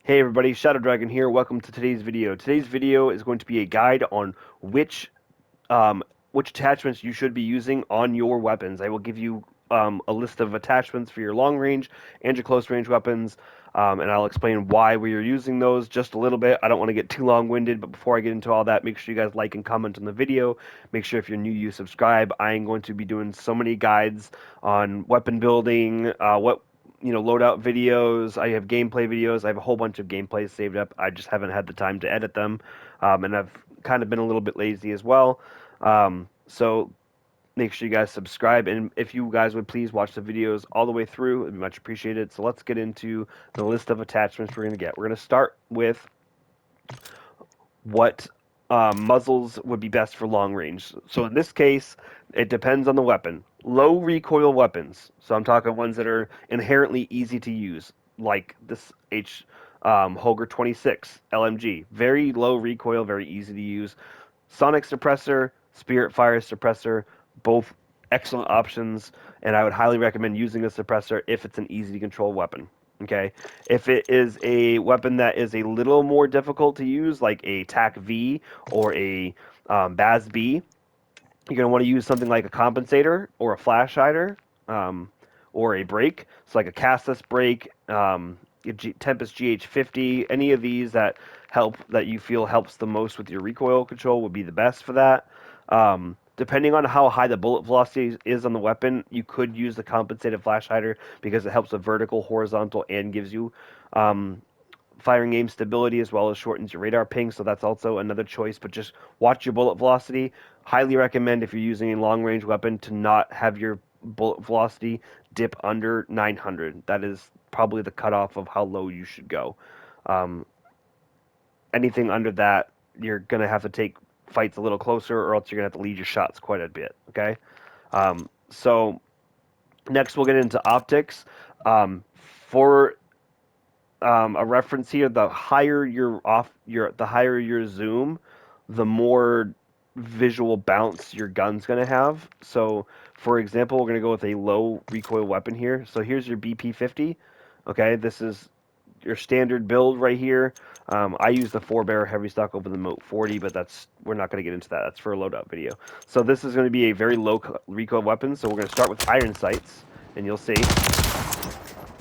Hey everybody, Shadow Dragon here. Welcome to today's video. Today's video is going to be a guide on um, which attachments you should be using on your weapons. I will give you a list of attachments for your long range and your close range weapons, and I'll explain why we are using those just a little bit. I don't want to get too long-winded, but before I get into all that, make sure you guys like and comment on the video. Make sure if you're new, you subscribe. I am going to be doing so many guides on weapon building, loadout videos. I have gameplay videos. I have a whole bunch of gameplays saved up. I just haven't had the time to edit them, and I've kind of been a little bit lazy as well. So make sure you guys subscribe, and if you guys would please watch the videos all the way through, it'd be much appreciated. So let's get into the list of attachments we're going to get. We're going to start with what muzzles would be best for long range. So in this case, it depends on the weapon. Low recoil weapons. So I'm talking ones that are inherently easy to use, like this Holger 26 LMG. Very low recoil, very easy to use. Sonic Suppressor, Spiritfire Suppressor, both excellent options, and I would highly recommend using a suppressor if it's an easy to control weapon. Okay, if it is a weapon that is a little more difficult to use, like a TAC V or a BAS B, you're going to want to use something like a compensator or a flash hider, or a brake. So like a Casus Brake, Tempus GH50, any of these that you feel helps the most with your recoil control would be the best for that. Depending on how high the bullet velocity is on the weapon, you could use the compensated flash hider because it helps with vertical, horizontal, and gives you firing aim stability as well as shortens your radar ping, so that's also another choice. But just watch your bullet velocity. Highly recommend if you're using a long range weapon to not have your bullet velocity dip under 900. That is probably the cutoff of how low you should go. Um, Anything under that, you're gonna have to take fights a little closer, or else you're gonna have to lead your shots quite a bit. Okay, so next we'll get into optics. For a reference here, the higher the higher your zoom, the more visual bounce your gun's going to have. So, for example, we're going to go with a low recoil weapon here. So here's your BP50. Okay, this is your standard build right here. I use the 4-barrel heavy stock over the Moat 40, but we're not going to get into that. That's for a loadout video. So this is going to be a very low recoil weapon. So we're going to start with iron sights, and you'll see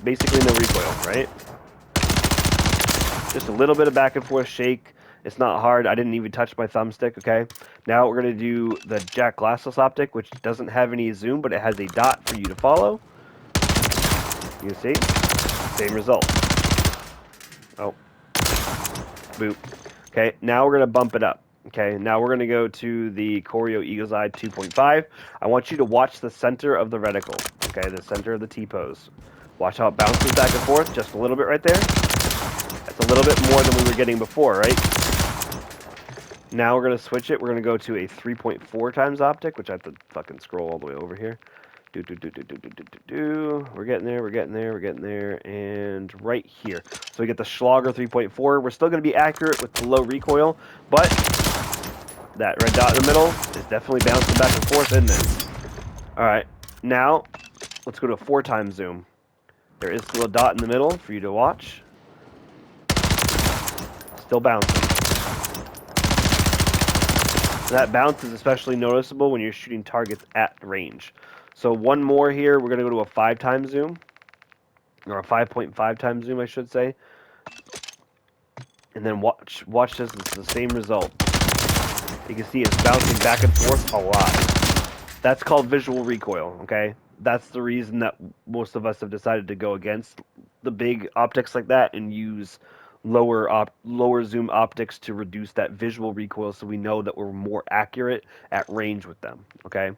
basically no recoil, right? Just a little bit of back and forth shake. It's not hard. I didn't even touch my thumbstick, okay? Now we're going to do the JAK Glass Optic, which doesn't have any zoom, but it has a dot for you to follow. You see? Same result. Oh. Boop. Okay, now we're going to bump it up. Okay, now we're going to go to the Corio Eagle's Eye 2.5. I want you to watch the center of the reticle. Okay, the center of the T-pose. Watch how it bounces back and forth just a little bit right there. That's a little bit more than we were getting before, right? Now we're going to switch it. We're going to go to a 3.4 times optic, which I have to fucking scroll all the way over here. We're getting there, we're getting there, we're getting there, and right here. So we get the Schlager 3.4. We're still going to be accurate with the low recoil, but that red dot in the middle is definitely bouncing back and forth, isn't it? Alright, now let's go to a 4 times zoom. There is still a dot in the middle for you to watch. Still bouncing. That bounce is especially noticeable when you're shooting targets at range. So one more here, we're going to go to a 5 times zoom, or a 5.5 times zoom, I should say. And then watch this, it's the same result. You can see it's bouncing back and forth a lot. That's called visual recoil, okay? That's the reason that most of us have decided to go against the big optics like that and use lower zoom optics to reduce that visual recoil, so we know that we're more accurate at range with them. Okay,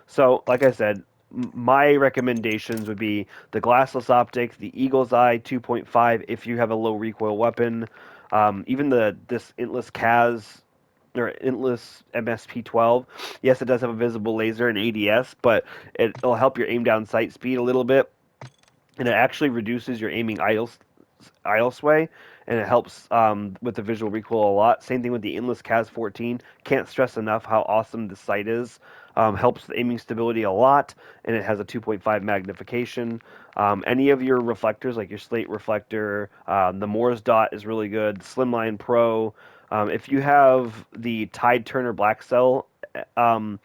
so like I said, my recommendations would be the glassless optic, the Eagle's Eye 2.5 if you have a low recoil weapon, even this INTLAS CAS or INTLAS MSP12. Yes, it does have a visible laser and ADS, but it'll help your aim down sight speed a little bit, and it actually reduces your aiming idle idle sway, and it helps with the visual recoil a lot. Same thing with the INTLAS CAS 14. Can't stress enough how awesome the sight is. Helps the aiming stability a lot, and it has a 2.5 magnification. Any of your reflectors, like your slate reflector, the Moore's dot is really good. Slimline Pro. If you have the Tide Turner Black Cell, um,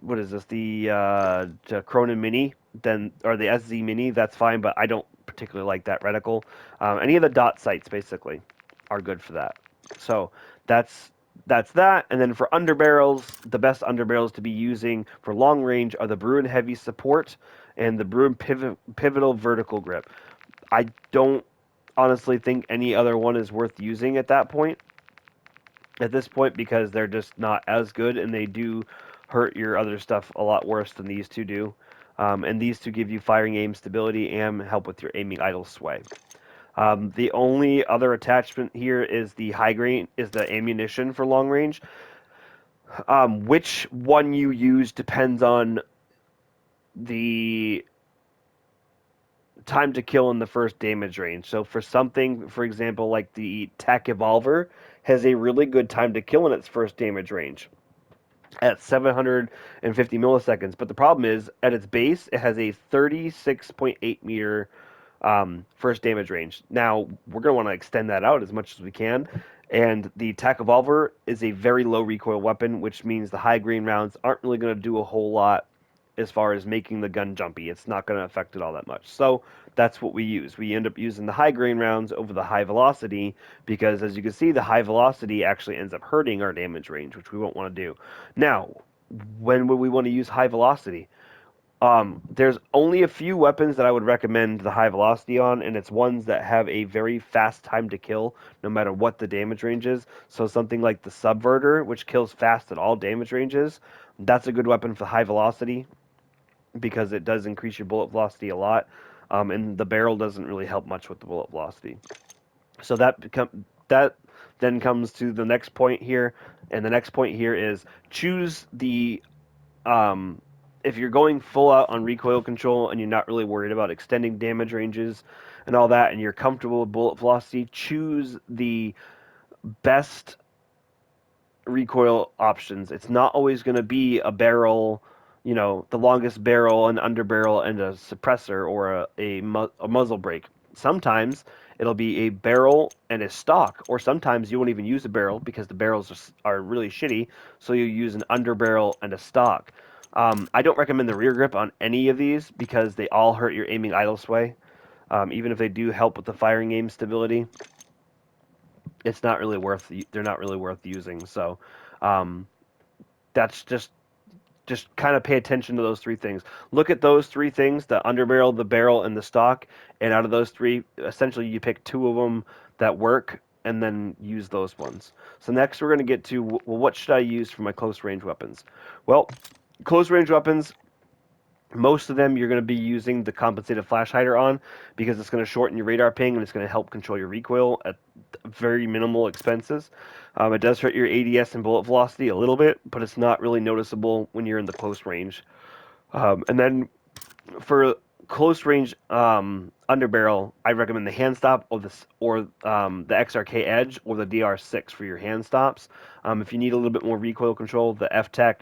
what is this? The Cronin Mini, then or the SZ Mini, that's fine, but I don't particularly like that reticle. Any of the dot sights basically are good for that. So that's that's that. And then for underbarrels, the best underbarrels to be using for long range are the Bruen Heavy Support and the Bruen Pivotal Vertical Grip. I don't honestly think any other one is worth using at this point because they're just not as good and they do hurt your other stuff a lot worse than these two do. And these two give you firing aim stability and help with your aiming idle sway. The only other attachment here is the high grain, is the ammunition for long range. Which one you use depends on the time to kill in the first damage range. So for something, for example, like the TAC Evolver has a really good time to kill in its first damage range at 750 milliseconds. But the problem is, at its base, it has a 36.8 meter first damage range. Now, we're going to want to extend that out as much as we can. And the TAC Evolver is a very low recoil weapon, which means the high grain rounds aren't really going to do a whole lot as far as making the gun jumpy. It's not going to affect it all that much. So that's what we use. We end up using the high grain rounds over the high velocity because, as you can see, the high velocity actually ends up hurting our damage range, which we won't want to do. Now, when would we want to use high velocity? There's only a few weapons that I would recommend the high velocity on, and it's ones that have a very fast time to kill, no matter what the damage range is. So something like the Subverter, which kills fast at all damage ranges, that's a good weapon for high velocity because it does increase your bullet velocity a lot, and the barrel doesn't really help much with the bullet velocity. So that then comes to the next point here, and the next point here is choose the if you're going full out on recoil control and you're not really worried about extending damage ranges and all that, and you're comfortable with bullet velocity, choose the best recoil options. It's not always going to be a barrel, the longest barrel, an underbarrel, and a suppressor or a muzzle brake. Sometimes it'll be a barrel and a stock, or sometimes you won't even use a barrel because the barrels are really shitty, so you use an underbarrel and a stock. I don't recommend the rear grip on any of these because they all hurt your aiming idle sway. Even if they do help with the firing aim stability, it's not really worth. They're not really worth using. So um, that's just kind of pay attention to those three things. Look at those three things: the underbarrel, the barrel, and the stock. And out of those three, essentially, you pick two of them that work, and then use those ones. So next, we're going to get to well, what should I use for my close range weapons? Well, close range weapons, most of them you're going to be using the compensated flash hider on because it's going to shorten your radar ping and it's going to help control your recoil at very minimal expenses. It does hurt your ADS and bullet velocity a little bit, but it's not really noticeable when you're in the close range. And then for close range underbarrel, I recommend the Handstop or the XRK Edge or the DR6 for your hand stops. If you need a little bit more recoil control, the FTAC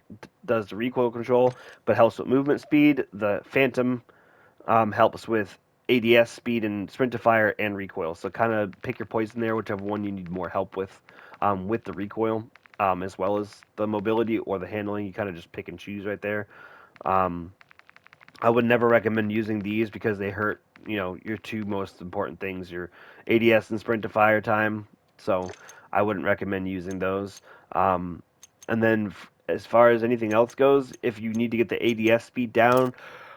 does the recoil control, but helps with movement speed. The Phantom helps with ADS speed and spiritfire and recoil. So kind of pick your poison there, whichever one you need more help with the recoil, as well as the mobility or the handling. You kind of just pick and choose right there. I would never recommend using these because they hurt, your two most important things, your ADS and sprint to fire time. So I wouldn't recommend using those. And then as far as anything else goes, if you need to get the ADS speed down,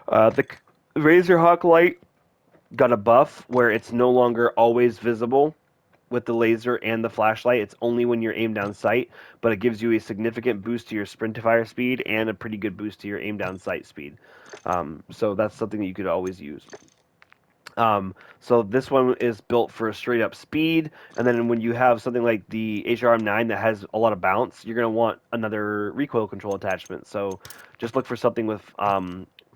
the Razor Hawk Light got a buff where it's no longer always visible with the laser and the flashlight. It's only when you're aimed down sight, but it gives you a significant boost to your sprint to fire speed and a pretty good boost to your aim down sight speed. So that's something that you could always use. So this one is built for straight up speed, and then when you have something like the HRM9 that has a lot of bounce, you're going to want another recoil control attachment. So just look for something with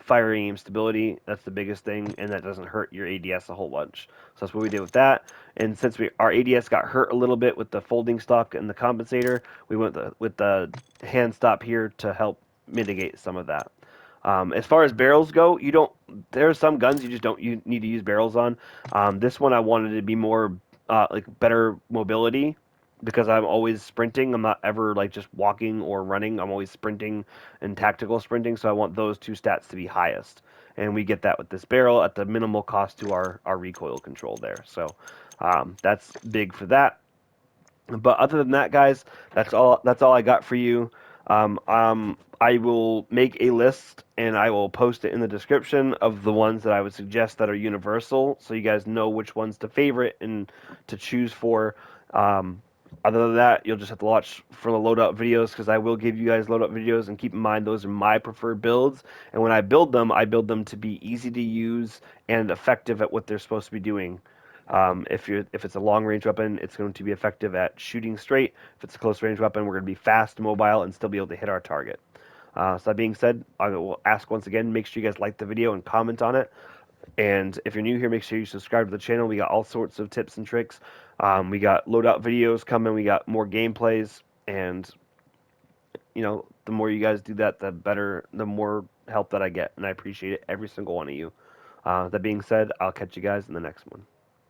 fire aim stability. That's the biggest thing, and that doesn't hurt your ADS a whole bunch. So that's what we did with that. And since our ADS got hurt a little bit with the folding stock and the compensator, we went with the Handstop here to help mitigate some of that. As far as barrels go, you don't. There are some guns you just don't you need to use barrels on. This one I wanted to be more like better mobility because I'm always sprinting. I'm not ever like just walking or running. I'm always sprinting and tactical sprinting. So I want those two stats to be highest, and we get that with this barrel at the minimal cost to our recoil control there. So that's big for that. But other than that, guys, that's all. That's all I got for you. I will make a list and I will post it in the description of the ones that I would suggest that are universal, so you guys know which ones to favorite and to choose for. Um, Other than that, you'll just have to watch for the loadout videos because I will give you guys loadout videos. And keep in mind, those are my preferred builds. And when I build them to be easy to use and effective at what they're supposed to be doing. If it's a long range weapon, it's going to be effective at shooting straight. If it's a close range weapon, we're going to be fast, mobile, and still be able to hit our target. So that being said, I will ask once again, make sure you guys like the video and comment on it. And if you're new here, make sure you subscribe to the channel. We got all sorts of tips and tricks. We got loadout videos coming. We got more gameplays. And, the more you guys do that, the better, the more help that I get. And I appreciate it, every single one of you. That being said, I'll catch you guys in the next one.